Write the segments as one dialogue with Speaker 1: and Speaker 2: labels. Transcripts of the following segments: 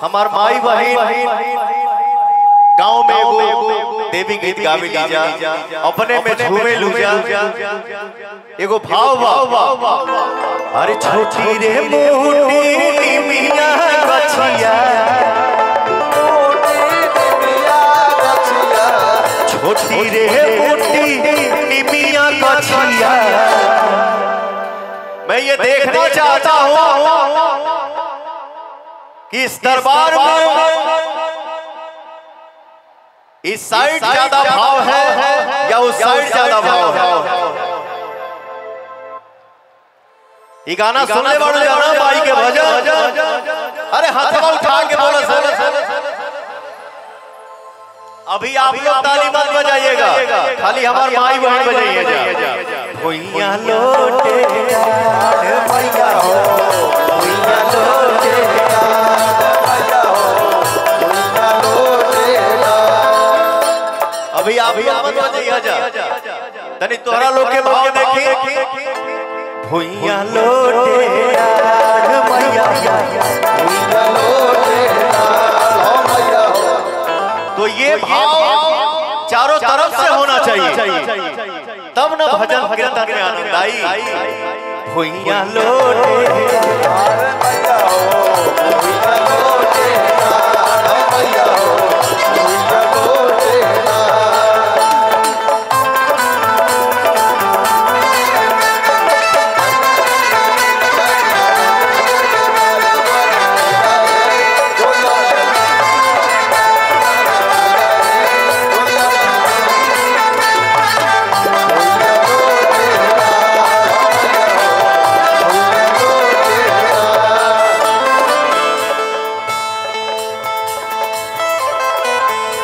Speaker 1: हमार माई बहन गांव में एगो देवी गीत गावे लीजा अपने में झूमे लूजा एगो भाव अरे छोटी रे मोटी मिया गछिया छोटी रे मोटी मिया गछिया मैं ये देखना चाहता हूँ कि इस दरबार में इस साइड ज्यादा भाव है या उस साइड ज्यादा भाव है। ये गाना सुनने वाले जाना भाई के भजन अरे हाथ उठा के बोलो अभी आप लोग ताली मत बजाइएगा खाली हमारी माई बहन बजाइएगा। भैया लोटे भैया हो भैया लोटे अभी आप मत बजाइएगा तनी तोहरा लोग के भाव देखी भैया लोटे भैया भैया लोटे तो ये भाव चारों तरफ से होना चाहिए तब ना भजन कीर्तन में आनंद आई। भैया लोटे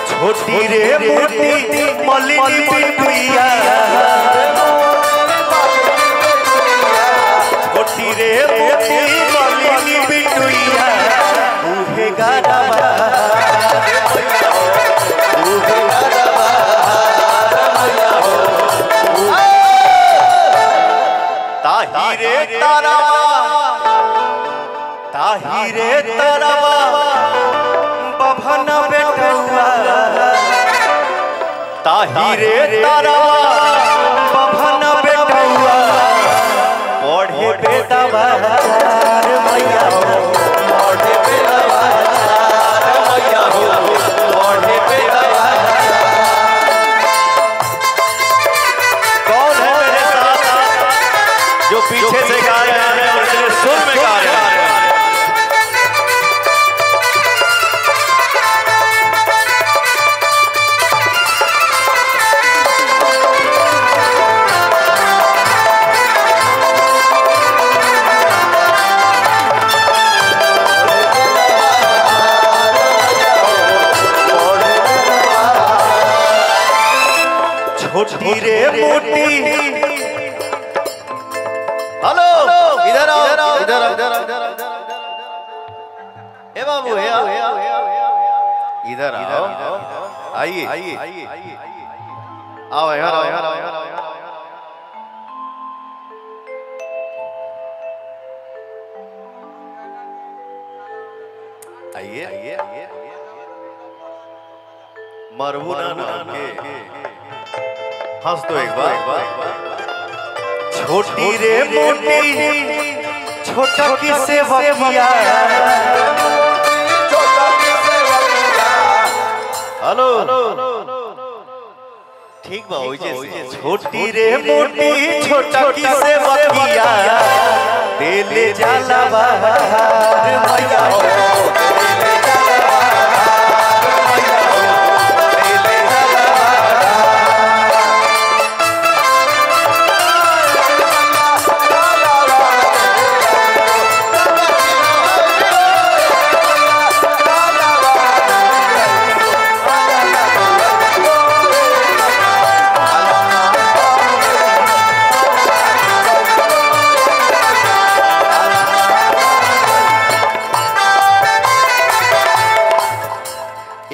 Speaker 1: छोटी रे मोटी मलिनी पिटुइया छोटी रे मोटी मलिनी पिटुइया उहे गारवा उहे गारवा ताही रे तारावा बभन बेटुआ ताही रे तारावा बभन बेटुआ पढ़े बेटवा मैया हो पढ़े बेटवा मैया हो पढ़े बेटवा। कौन है मेरे साथ जो पीछे से गा रहे हैं और इतने सुर में गा रहे हैं? छोटी रे मोटी हेलो इधर आओ ए बाबू इधर आओ आइए आओ यार आइए मरहूना नाम के हंस तो एक बार। छोटी रे मोटी छोटा की सेवकिया हेलो ठीक बा छोटी रे मोटी छोटा की सेवकिया दिल जाला बाहर मैया हो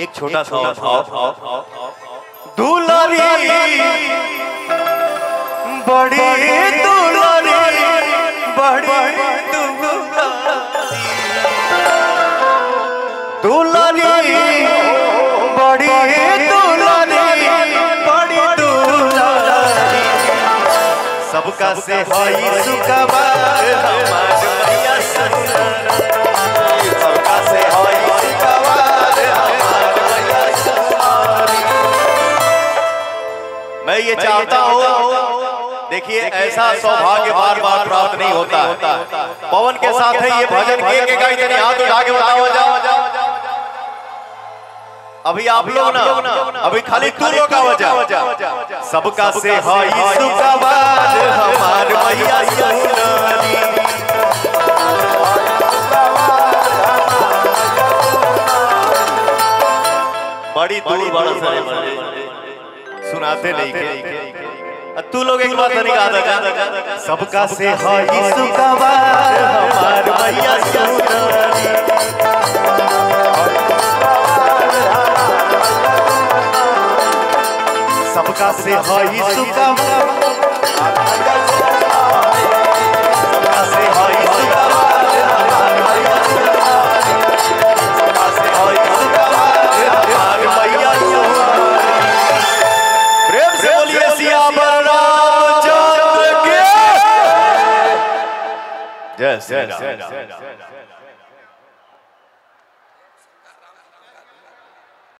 Speaker 1: एक छोटा सा दुलारी बड़ी दुलारी बड़ी दुलारी दुलारी बड़ी दुलारी बड़ी दुलारी सबका से हई सुखवार हमार मैया सुनारी सबका से हई सुखवार हमार मैया सुनारी। मैं ये चाहता हूँ, देखिए ऐसा सौभाग्य बार बार प्राप्त नहीं होता। पवन के साथ है ये भजन के गाइए, हाथ उठा के बताओ। अभी आप लोग ना, अभी खाली तू लोग का वजह सबका से हई सुखवार हमार मैया सुनारी बड़ी दूर बड़ा सुनाते नहीं के तू लोग एक बात नहीं कहा सबका से हई सुखवार हमार मैया सुनारी सबका से हई सुखवार सबका से हई सुखवार हमार मैया सुनारी सबका से हई सुखवार हमार मैया सुनारी। प्रेम से बोलिए सियावर रामचंद्र के जय श्री राम।